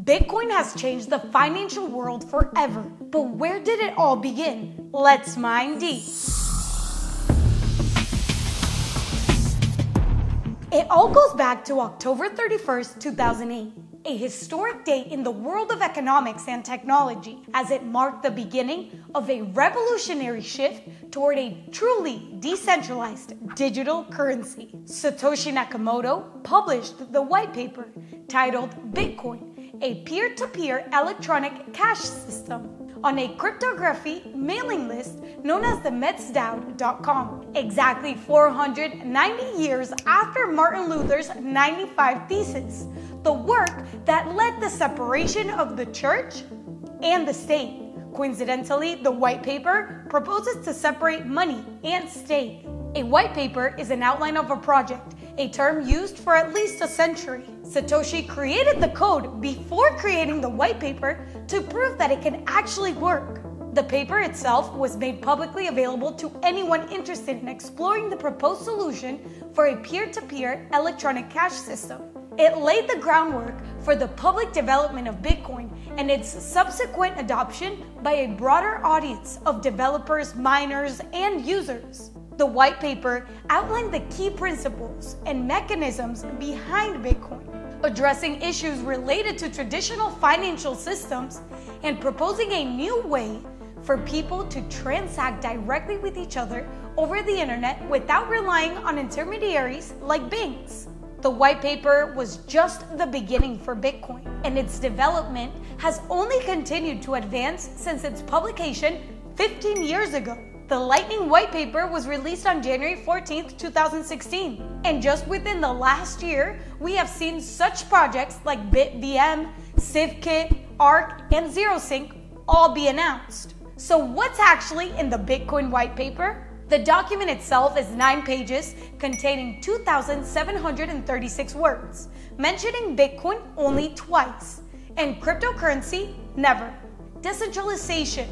Bitcoin has changed the financial world forever. But where did it all begin? Let's mine deep. It all goes back to October 31st, 2008, a historic date in the world of economics and technology, as it marked the beginning of a revolutionary shift toward a truly decentralized digital currency. Satoshi Nakamoto published the white paper titled Bitcoin, a peer-to-peer electronic cash system, on a cryptography mailing list known as the Methane.com, exactly 490 years after Martin Luther's 95 Theses, the work that led the separation of the church and the state. Coincidentally, the white paper proposes to separate money and state. A white paper is an outline of a project, a term used for at least a century. Satoshi created the code before creating the white paper to prove that it can actually work. The paper itself was made publicly available to anyone interested in exploring the proposed solution for a peer-to-peer electronic cash system. It laid the groundwork for the public development of Bitcoin and its subsequent adoption by a broader audience of developers, miners, and users. The white paper outlined the key principles and mechanisms behind Bitcoin, addressing issues related to traditional financial systems and proposing a new way for people to transact directly with each other over the internet without relying on intermediaries like banks. The white paper was just the beginning for Bitcoin, and its development has only continued to advance since its publication 15 years ago. The Lightning White Paper was released on January 14th, 2016. And just within the last year, we have seen such projects like BitVM, CivKit, Arc, and ZeroSync all be announced. So what's actually in the Bitcoin White Paper? The document itself is 9 pages containing 2,736 words, mentioning Bitcoin only twice, and cryptocurrency never. Decentralization.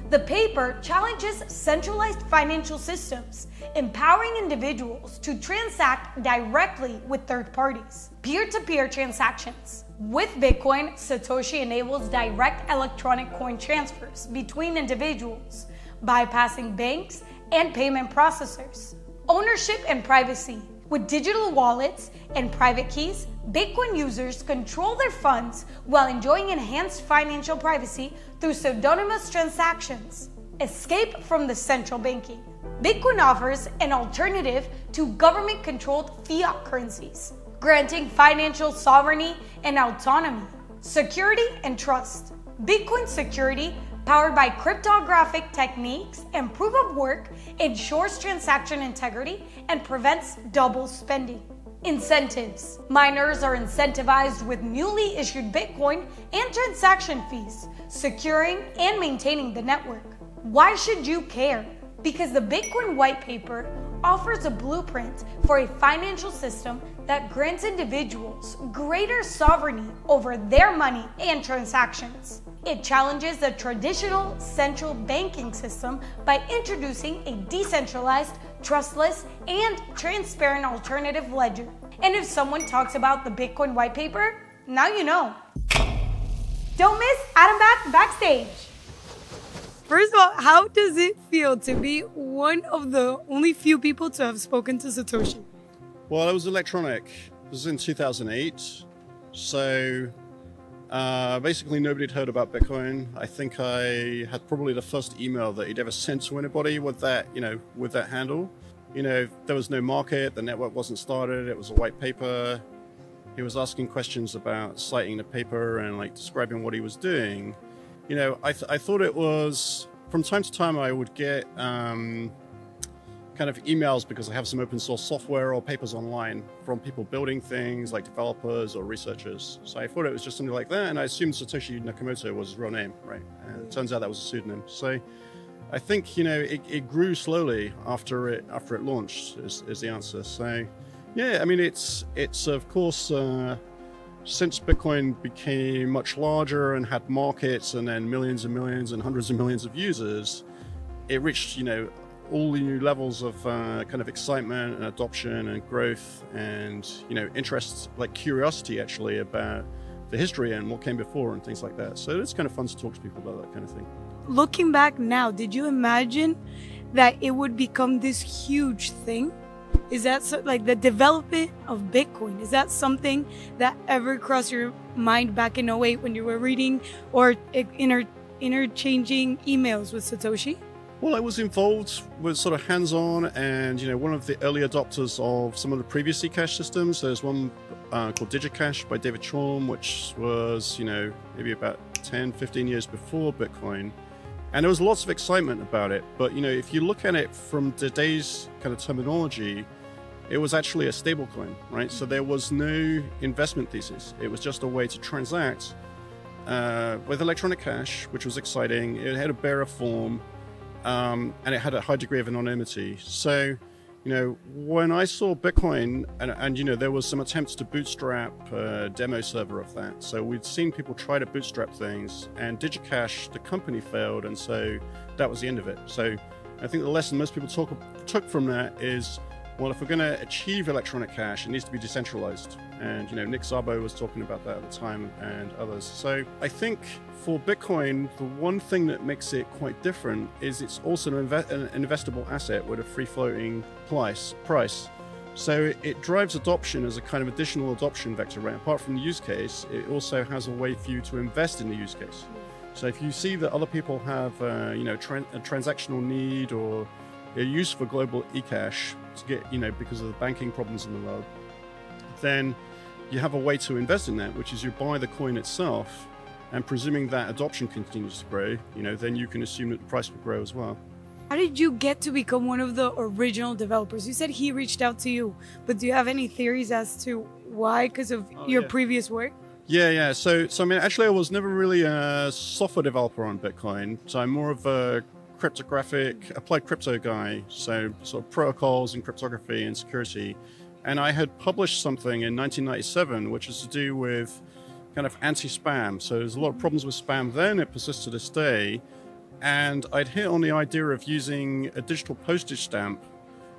The paper challenges centralized financial systems, empowering individuals to transact directly with third parties. Peer-to-peer transactions. With Bitcoin, Satoshi enables direct electronic coin transfers between individuals, bypassing banks and payment processors. Ownership and privacy. With digital wallets and private keys, Bitcoin users control their funds while enjoying enhanced financial privacy through pseudonymous transactions. Escape from the central banking. Bitcoin offers an alternative to government-controlled fiat currencies, granting financial sovereignty and autonomy. Security and trust. Bitcoin security, powered by cryptographic techniques and proof of work, ensures transaction integrity and prevents double spending. Incentives. Miners are incentivized with newly issued Bitcoin and transaction fees, securing and maintaining the network. Why should you care? Because the Bitcoin white paper offers a blueprint for a financial system that grants individuals greater sovereignty over their money and transactions. It challenges the traditional central banking system by introducing a decentralized, trustless, and transparent alternative ledger. And if someone talks about the Bitcoin white paper, now you know. Don't miss Adam Backstage. First of all, how does it feel to be one of the only few people to have spoken to Satoshi? Well, it was electronic. This was in 2008. So basically nobody had heard about Bitcoin. I think I had probably the first email that he'd ever sent to anybody with that, with that handle. There was no market, the network wasn't started, it was a white paper. He was asking questions about citing the paper and describing what he was doing. I thought it was, from time to time I would get kind of emails because I have some open source software or papers online from people building things like developers or researchers. So I thought it was just something like that, and I assumed Satoshi Nakamoto was his real name, right? And it turns out that was a pseudonym. So I think, it grew slowly after it launched is the answer. So yeah, I mean, it's of course, since Bitcoin became much larger and had markets and then millions and millions and hundreds of millions of users, it reached, all the new levels of kind of excitement and adoption and growth and, interest, curiosity actually about the history and what came before and things like that. So it's kind of fun to talk to people about that kind of thing. Looking back now, did you imagine that it would become this huge thing? Is that like the development of Bitcoin? Is that something that ever crossed your mind back in '08 when you were reading or interchanging emails with Satoshi? Well, I was involved with sort of hands-on and, one of the early adopters of some of the previous eCash systems. There's one called DigiCash by David Chaum, which was, maybe about 10, 15 years before Bitcoin. And there was lots of excitement about it. But, if you look at it from today's kind of terminology, it was actually a stable coin, right? So there was no investment thesis. It was just a way to transact with electronic cash, which was exciting. It had a bearer form. And it had a high degree of anonymity. So, when I saw Bitcoin, and there was some attempts to bootstrap a demo server of that. So we'd seen people try to bootstrap things, and DigiCash, the company, failed, and so that was the end of it. So I think the lesson most people took from that is, well, if we're going to achieve electronic cash, it needs to be decentralized. And, Nick Szabo was talking about that at the time and others. So I think for Bitcoin, the one thing that makes it quite different is it's also an investable asset with a free floating price. So it drives adoption as a kind of additional adoption vector, right? Apart from the use case, it also has a way for you to invest in the use case. So if you see that other people have, a transactional need or a use for global eCash to get, because of the banking problems in the world, then you have a way to invest in that, which is you buy the coin itself, and presuming that adoption continues to grow, then you can assume that the price will grow as well. How did you get to become one of the original developers? You said he reached out to you, but do you have any theories as to why? Because of your previous work? Yeah. So I mean, actually, I was never really a software developer on Bitcoin. So I'm more of a cryptographic, applied crypto guy. So sort of protocols and cryptography and security. And I had published something in 1997, which is to do with kind of anti-spam. So there's a lot of problems with spam then. It persists to this day. And I'd hit on the idea of using a digital postage stamp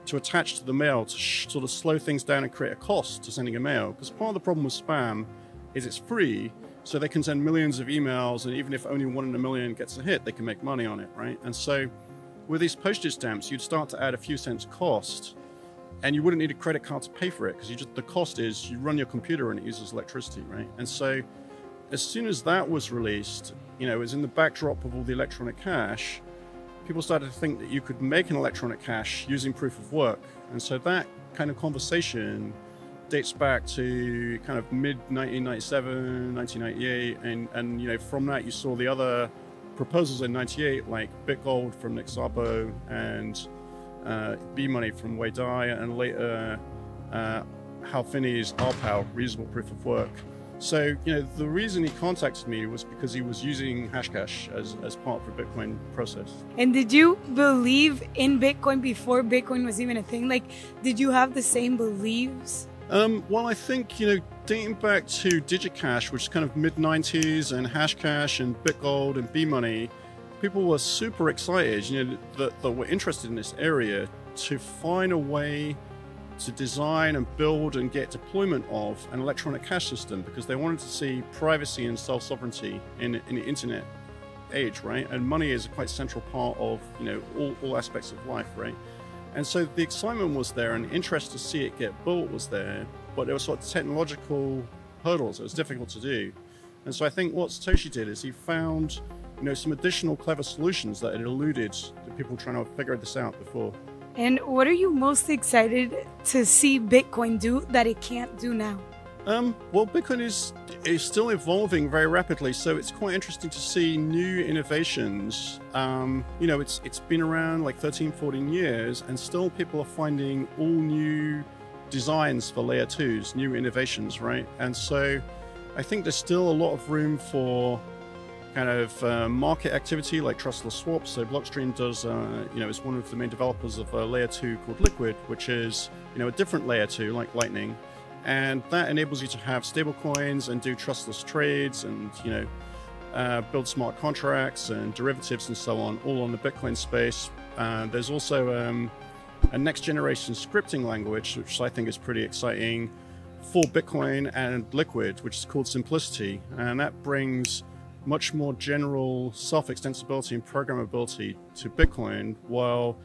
to attach to the mail to sort of slow things down and create a cost to sending a mail. Because part of the problem with spam is it's free, so they can send millions of emails, and even if only 1 in a million gets a hit, they can make money on it, right? And so with these postage stamps, you'd start to add a few cents cost, and you wouldn't need a credit card to pay for it, because the cost is you run your computer and it uses electricity, right? And so as soon as that was released, it was in the backdrop of all the electronic cash, people started to think that you could make an electronic cash using proof of work. And so that kind of conversation dates back to kind of mid-1997, 1998, and from that you saw the other proposals in 98, like BitGold from Nick Szabo and B-Money from Wei Dai, and later Hal Finney's RPAL, reasonable proof of work. So, the reason he contacted me was because he was using Hashcash as part of the Bitcoin process. And did you believe in Bitcoin before Bitcoin was even a thing? Like, did you have the same beliefs? Well, I think, dating back to DigiCash, which is kind of mid-90s, and Hashcash and BitGold and B-Money, people were super excited, that were interested in this area to find a way to design and build and get deployment of an electronic cash system, because they wanted to see privacy and self-sovereignty in the internet age, right? And money is a quite central part of, all aspects of life, right? And so the excitement was there, and interest to see it get built was there, but there were sort of technological hurdles. It was difficult to do. And so I think what Satoshi did is he found, some additional clever solutions that had eluded the people trying to figure this out before. And what are you most excited to see Bitcoin do that it can't do now? Well, Bitcoin is still evolving very rapidly, so it's quite interesting to see new innovations. It's been around like 13, 14 years, and still people are finding all new designs for layer 2s, new innovations, right? And so I think there's still a lot of room for kind of market activity like trustless swaps. So Blockstream does, is one of the main developers of a layer 2 called Liquid, which is, a different layer 2 like Lightning. And that enables you to have stable coins and do trustless trades and, build smart contracts and derivatives and so on, all on the Bitcoin space. There's also a next generation scripting language, which I think is pretty exciting, for Bitcoin and Liquid, which is called Simplicity, and that brings much more general self-extensibility and programmability to Bitcoin while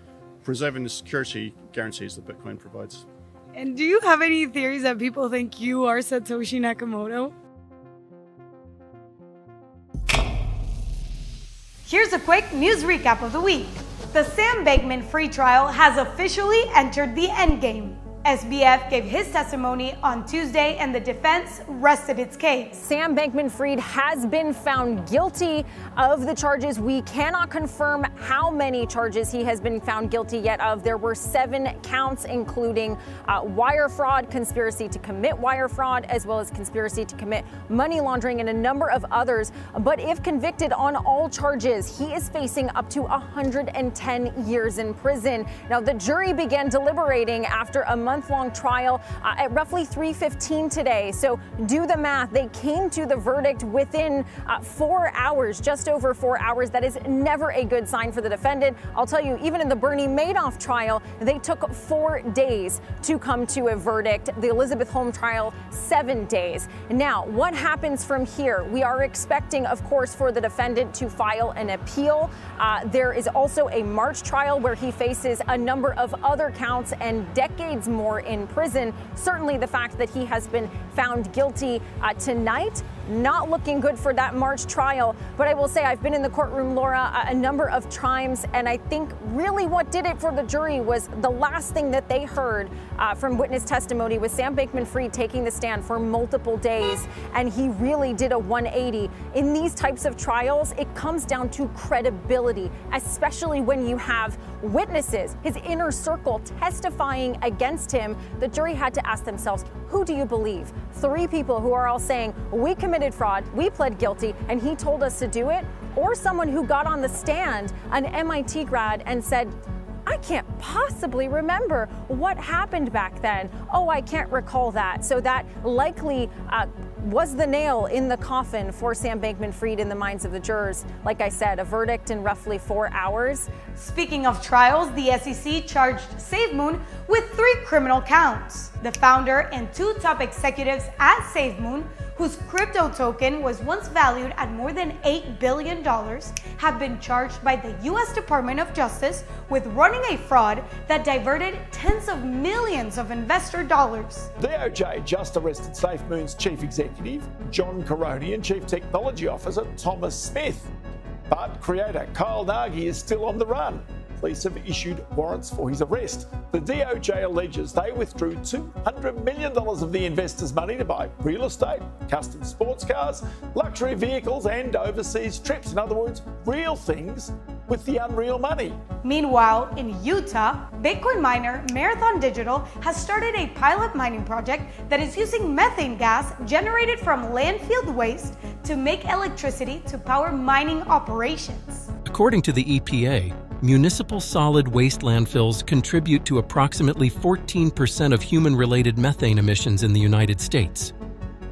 preserving the security guarantees that Bitcoin provides. And do you have any theories that people think you are Satoshi Nakamoto? Here's a quick news recap of the week. The Sam Bankman-Fried trial has officially entered the endgame. SBF gave his testimony on Tuesday and the defense rested its case. Sam Bankman-Fried has been found guilty of the charges. We cannot confirm how many charges he has been found guilty yet of. There were 7 counts, including wire fraud, conspiracy to commit wire fraud, as well as conspiracy to commit money laundering and a number of others. But if convicted on all charges, he is facing up to 110 years in prison. Now, the jury began deliberating after a month-long trial at roughly 3:15 today. So do the math. They came to the verdict within 4 hours, just over 4 hours. That is never a good sign for the defendant. I'll tell you, even in the Bernie Madoff trial, they took 4 days to come to a verdict. The Elizabeth Holmes trial, 7 days. Now, what happens from here? We are expecting, of course, for the defendant to file an appeal. There is also a March trial where he faces a number of other counts and decades more in prison. Certainly the fact that he has been found guilty tonight, not looking good for that March trial. But I will say I've been in the courtroom, Laura, a number of times, and I think really what did it for the jury was the last thing that they heard from witness testimony was Sam Bankman-Fried taking the stand for multiple days, and he really did a 180. In these types of trials, it comes down to credibility, especially when you have witnesses, his inner circle testifying against him. The jury had to ask themselves, who do you believe? 3 people who are all saying, we committed fraud, we pled guilty, and he told us to do it? Or someone who got on the stand, an MIT grad, and said, I can't possibly remember what happened back then. Oh, I can't recall that. So that likely was the nail in the coffin for Sam Bankman-Fried in the minds of the jurors. Like I said, a verdict in roughly 4 hours. Speaking of trials, the SEC charged SafeMoon with 3 criminal counts. The founder and 2 top executives at SafeMoon, whose crypto token was once valued at more than $8 billion, have been charged by the U.S. Department of Justice with running a fraud that diverted tens of millions of investor dollars. DOJ just arrested SafeMoon's chief executive, John Caroni, and chief technology officer, Thomas Smith. But creator Kyle Nagy is still on the run. Police have issued warrants for his arrest. The DOJ alleges they withdrew $200 million of the investors' money to buy real estate, custom sports cars, luxury vehicles, and overseas trips. In other words, real things with the unreal money. Meanwhile, in Utah, Bitcoin miner Marathon Digital has started a pilot mining project that is using methane gas generated from landfill waste to make electricity to power mining operations. According to the EPA, municipal solid waste landfills contribute to approximately 14% of human-related methane emissions in the United States.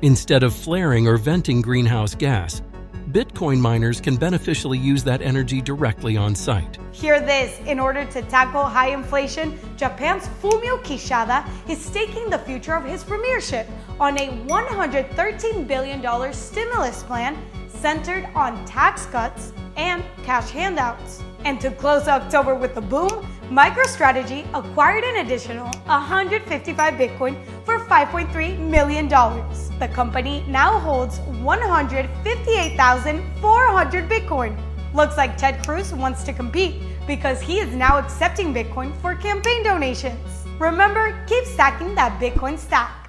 Instead of flaring or venting greenhouse gas, Bitcoin miners can beneficially use that energy directly on site. Hear this, in order to tackle high inflation, Japan's Fumio Kishida is staking the future of his premiership on a $113 billion stimulus plan centered on tax cuts and cash handouts. And to close October with a boom, MicroStrategy acquired an additional 155 Bitcoin for $5.3 million. The company now holds 158,400 Bitcoin. Looks like Ted Cruz wants to compete because he is now accepting Bitcoin for campaign donations. Remember, keep stacking that Bitcoin stack.